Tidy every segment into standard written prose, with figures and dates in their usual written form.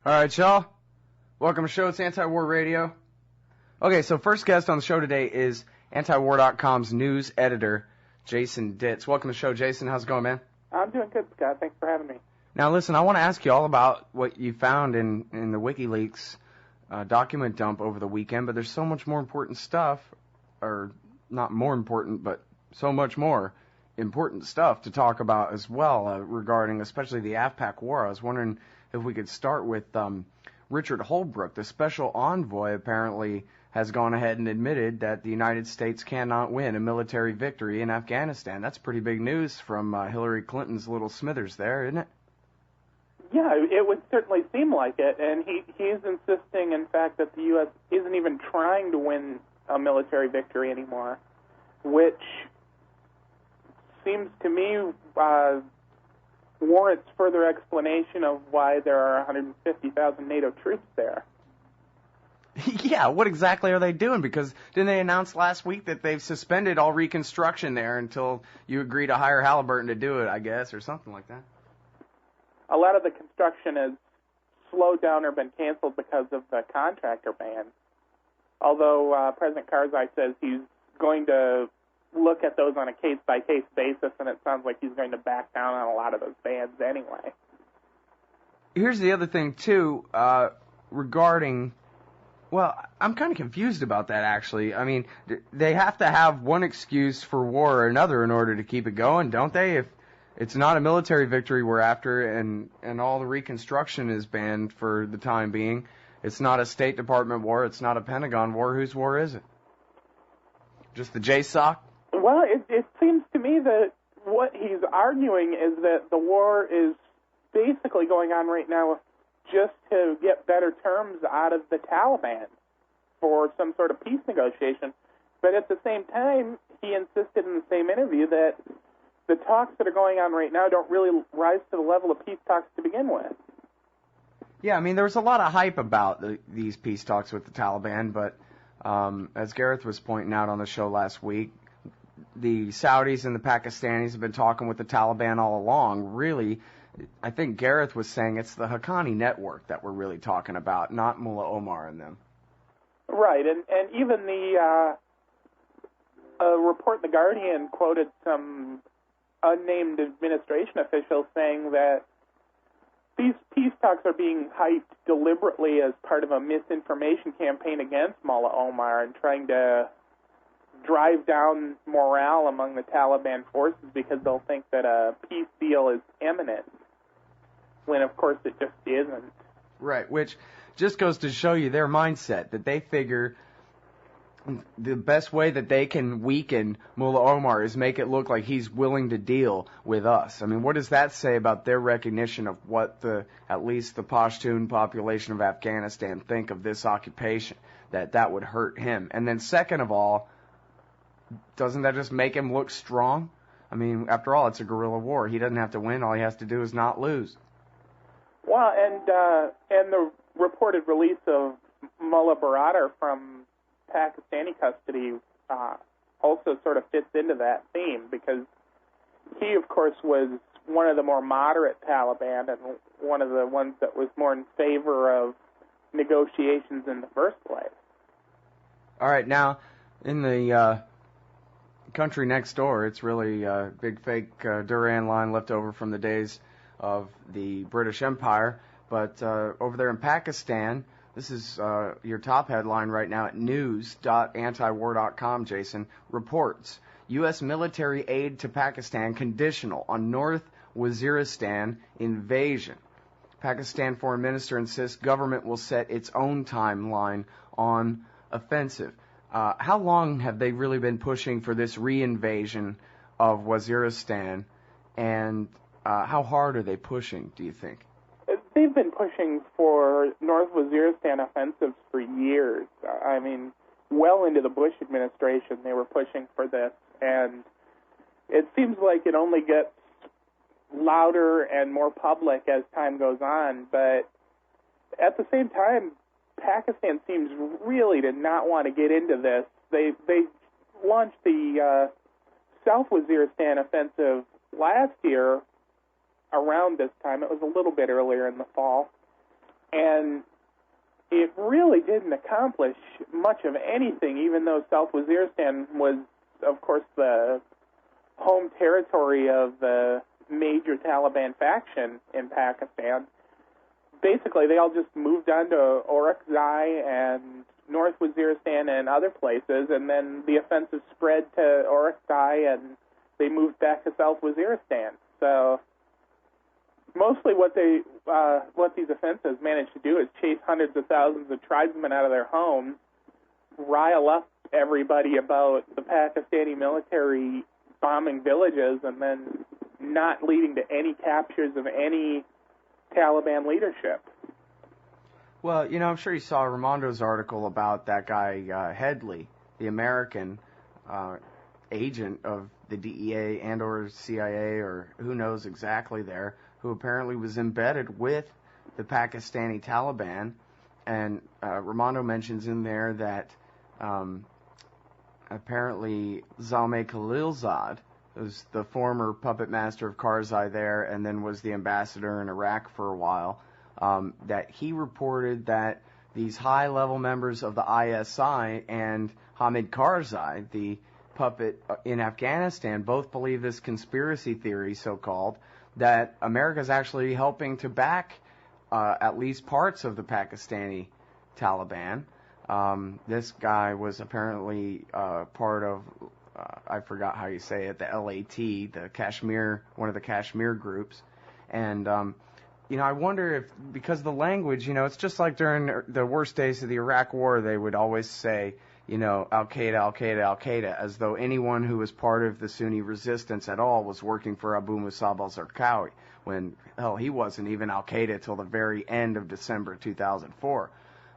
All right, y'all. Welcome to the show. It's Antiwar Radio. Okay, so first guest on the show today is Antiwar.com's news editor, Jason Ditz. Welcome to the show, Jason. How's it going, man? I'm doing good, Scott. Thanks for having me. Now, listen, I want to ask you all about what you found in the WikiLeaks document dump over the weekend, but there's so much more important stuff, or not more important, but so much more important stuff to talk about as well regarding especially the AfPak war. I was wondering if we could start with Richard Holbrooke, the special envoy, apparently has gone ahead and admitted that the United States cannot win a military victory in Afghanistan. That's pretty big news from Hillary Clinton's little Smithers there, isn't it? Yeah, it would certainly seem like it, and he's insisting, in fact, that the U.S. isn't even trying to win a military victory anymore, which seems to me warrants further explanation of why there are 150,000 NATO troops there. Yeah, what exactly are they doing? Because didn't they announce last week that they've suspended all reconstruction there until you agree to hire Halliburton to do it, I guess, or something like that? A lot of the construction has slowed down or been canceled because of the contractor ban. Although President Karzai says he's going to look at those on a case-by-case basis, and it sounds like he's going to back down on a lot of those bans anyway. Here's the other thing, too, regarding... Well, I'm kind of confused about that, actually. I mean, they have to have one excuse for war or another in order to keep it going, don't they? If it's not a military victory we're after and all the reconstruction is banned for the time being, it's not a State Department war, it's not a Pentagon war, whose war is it? Just the JSOC? Well, it seems to me that what he's arguing is that the war is basically going on right now just to get better terms out of the Taliban for some sort of peace negotiation. But at the same time, he insisted in the same interview that the talks that are going on right now don't really rise to the level of peace talks to begin with. Yeah, I mean, there was a lot of hype about these peace talks with the Taliban, but as Gareth was pointing out on the show last week, the Saudis and the Pakistanis have been talking with the Taliban all along. Really, I think Gareth was saying it's the Haqqani network that we're really talking about, not Mullah Omar and them. Right, and even the report in The Guardian quoted some unnamed administration officials saying that these peace talks are being hyped deliberately as part of a misinformation campaign against Mullah Omar and trying to drive down morale among the Taliban forces because they'll think that a peace deal is imminent, when of course it just isn't. Right, which just goes to show you their mindset, that they figure the best way that they can weaken Mullah Omar is make it look like he's willing to deal with us. I mean, what does that say about their recognition of what at least the Pashtun population of Afghanistan think of this occupation, that would hurt him? And then second of all, doesn't that just make him look strong? I mean, after all, it's a guerrilla war. He doesn't have to win. All he has to do is not lose. Well, and the reported release of Mullah Baradar from Pakistani custody also sort of fits into that theme, because he, of course, was one of the more moderate Taliban and one of the ones that was more in favor of negotiations in the first place. All right, now, in the country next door, it's really a big fake Durand line left over from the days of the British Empire, but over there in Pakistan, this is your top headline right now at news.antiwar.com, Jason, reports U.S. military aid to Pakistan conditional on North Waziristan invasion. Pakistan foreign minister insists government will set its own timeline on offensive. How long have they really been pushing for this reinvasion of Waziristan, and how hard are they pushing, do you think? They've been pushing for North Waziristan offensives for years. I mean, well into the Bush administration, they were pushing for this, and it seems like it only gets louder and more public as time goes on, but at the same time, Pakistan seems really to not want to get into this. They launched the South Waziristan offensive last year around this time. It was a little bit earlier in the fall. And it really didn't accomplish much of anything, even though South Waziristan was, of course, the home territory of the major Taliban faction in Pakistan. Basically, they all just moved on to Orakzai and North Waziristan and other places, and then the offensive spread to Orakzai, and they moved back to South Waziristan. So mostly what these offensives managed to do is chase hundreds of thousands of tribesmen out of their homes, rile up everybody about the Pakistani military bombing villages, and then not leading to any captures of any Taliban leadership. Well, I'm sure you saw Raimondo's article about that guy Headley, the American agent of the DEA and or CIA or who knows exactly there, who apparently was embedded with the Pakistani Taliban. And Raimondo mentions in there that apparently Zalmay Khalilzad, who's the former puppet master of Karzai there and then was the ambassador in Iraq for a while, that he reported that these high-level members of the ISI and Hamid Karzai, the puppet in Afghanistan, both believe this conspiracy theory, so-called, that America's actually helping to back at least parts of the Pakistani Taliban. This guy was apparently part of, I forgot how you say it, the LAT, the Kashmir, one of the Kashmir groups. And, I wonder if, because of the language, it's just like during the worst days of the Iraq War, they would always say, Al-Qaeda, Al-Qaeda, Al-Qaeda, as though anyone who was part of the Sunni resistance at all was working for Abu Musab al-Zarqawi, when, hell, he wasn't even Al-Qaeda till the very end of December 2004.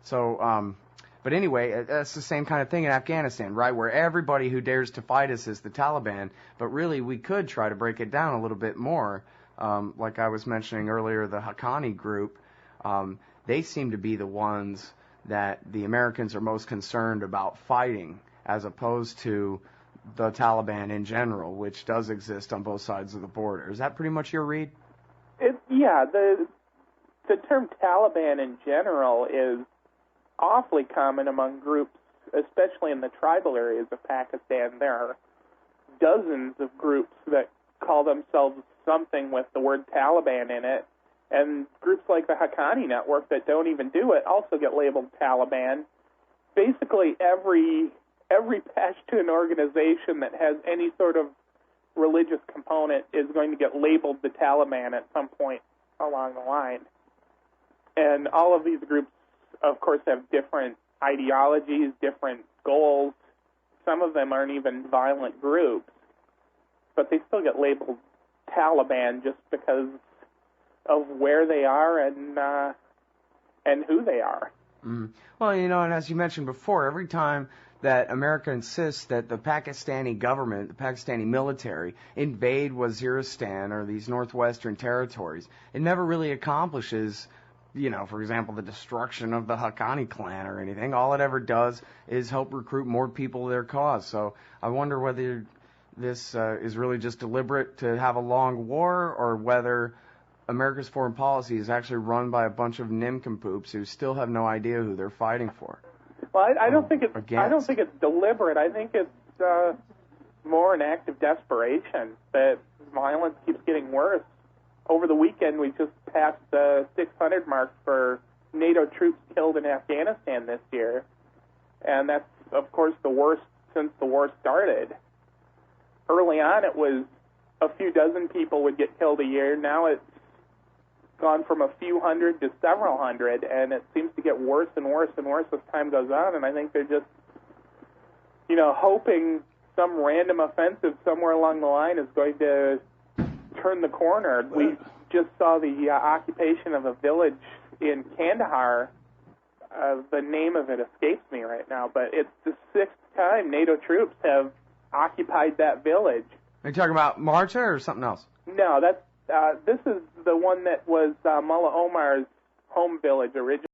So, but anyway, that's the same kind of thing in Afghanistan, right, where everybody who dares to fight us is the Taliban, but really we could try to break it down a little bit more. Like I was mentioning earlier, the Haqqani group, they seem to be the ones that the Americans are most concerned about fighting, as opposed to the Taliban in general, which does exist on both sides of the border. Is that pretty much your read? Yeah, the term Taliban in general is awfully common among groups, especially in the tribal areas of Pakistan. There are dozens of groups that call themselves something with the word Taliban in it, and groups like the Haqqani Network that don't even do it also get labeled Taliban. Basically, every Pashtun organization that has any sort of religious component is going to get labeled the Taliban at some point along the line. And all of these groups, of course, have different ideologies, different goals. Some of them aren't even violent groups, but they still get labeled Taliban just because of where they are and who they are. Mm. Well, and as you mentioned before, every time that America insists that the Pakistani government, the Pakistani military, invade Waziristan or these northwestern territories, it never really accomplishes, for example, the destruction of the Haqqani clan or anything. All it ever does is help recruit more people to their cause. So I wonder whether this is really just deliberate to have a long war, or whether America's foreign policy is actually run by a bunch of nincompoops who still have no idea who they're fighting for. Well, I don't think it's deliberate. I think it's more an act of desperation that violence keeps getting worse. Over the weekend, we just passed the 600 mark for NATO troops killed in Afghanistan this year, and that's, of course, the worst since the war started. Early on, it was a few dozen people would get killed a year. Now it's gone from a few hundred to several hundred, and it seems to get worse and worse and worse as time goes on, and I think they're just, hoping some random offensive somewhere along the line is going to turn the corner. We just saw the occupation of a village in Kandahar. The name of it escapes me right now, but it's the 6th time NATO troops have occupied that village. Are you talking about Marta or something else? No, this is the one that was Mullah Omar's home village originally.